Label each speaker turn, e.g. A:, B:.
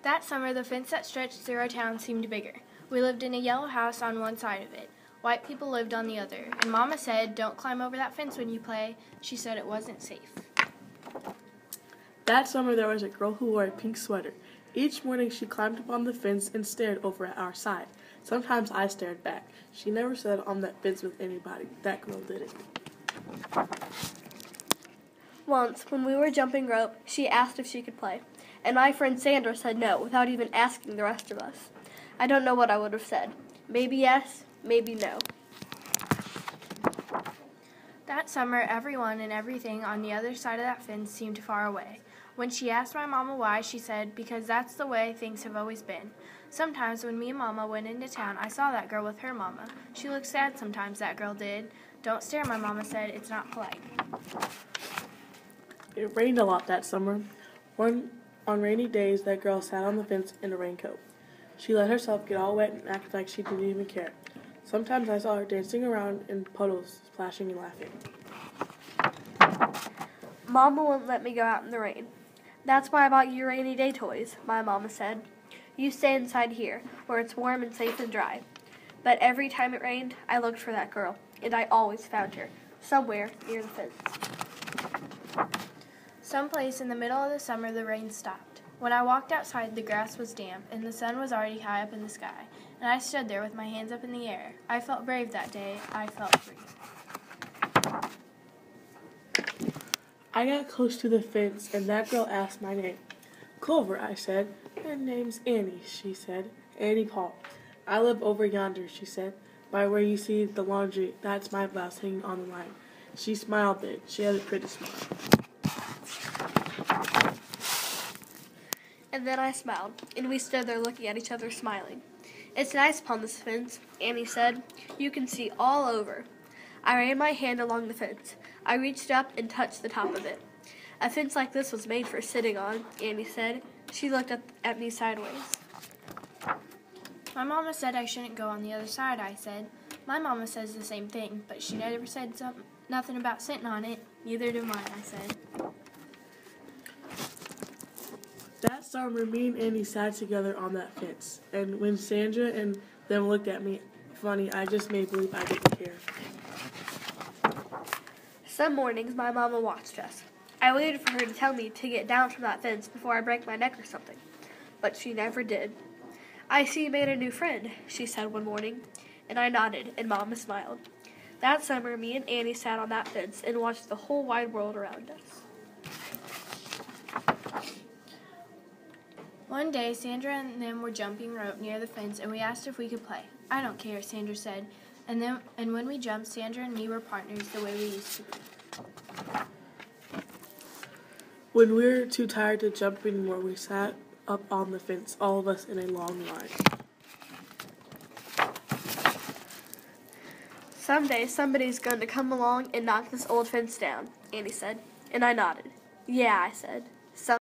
A: That summer, the fence that stretched through our town seemed bigger. We lived in a yellow house on one side of it. White people lived on the other. And Mama said, "Don't climb over that fence when you play." She said it wasn't safe.
B: That summer there was a girl who wore a pink sweater. Each morning she climbed up on the fence and stared over at our side. Sometimes I stared back. She never sat on that fence with anybody. That girl did it.
C: Once, when we were jumping rope, she asked if she could play, and my friend Sandra said no without even asking the rest of us. I don't know what I would have said. Maybe yes, maybe no.
A: That summer, everyone and everything on the other side of that fence seemed far away. When she asked my mama why, she said, "Because that's the way things have always been." Sometimes when me and Mama went into town, I saw that girl with her mama. She looked sad sometimes, that girl did. "Don't stare," my mama said. "It's not polite."
B: It rained a lot that summer. On rainy days, that girl sat on the fence in a raincoat. She let herself get all wet and acted like she didn't even care. Sometimes I saw her dancing around in puddles, splashing and laughing.
C: Mama wouldn't let me go out in the rain. "That's why I bought you rainy day toys," my mama said. "You stay inside here, where it's warm and safe and dry." But every time it rained, I looked for that girl, and I always found her, somewhere near the fence.
A: Someplace in the middle of the summer, the rain stopped. When I walked outside, the grass was damp, and the sun was already high up in the sky, and I stood there with my hands up in the air. I felt brave that day. I felt free.
B: I got close to the fence, and that girl asked my name. "Clover," I said. "Her name's Annie," she said. "Annie Paul. I live over yonder," she said. "By where you see the laundry, that's my blouse hanging on the line." She smiled big. She had a pretty smile.
C: And then I smiled, and we stood there looking at each other smiling. "It's nice upon this fence," Annie said. "You can see all over." I ran my hand along the fence. I reached up and touched the top of it. "A fence like this was made for sitting on," Annie said. She looked up at me sideways.
A: My mama said I shouldn't go on the other side, I said. My mama says the same thing, but she never said nothing about sitting on it. Neither do mine, I said.
B: That summer, me and Annie sat together on that fence, and when Sandra and them looked at me funny, I just made believe I didn't care.
C: Some mornings, my mama watched us. I waited for her to tell me to get down from that fence before I break my neck or something, but she never did. "I see you made a new friend," she said one morning, and I nodded, and Mama smiled. That summer, me and Annie sat on that fence and watched the whole wide world around us.
A: One day, Sandra and them were jumping rope near the fence, and we asked if we could play. "I don't care," Sandra said. And when we jumped, Sandra and me were partners the way we used to be.
B: When we were too tired to jump anymore, we sat up on the fence, all of us in a long line.
C: "Someday somebody's going to come along and knock this old fence down," Annie said, and I nodded. "Yeah," I said.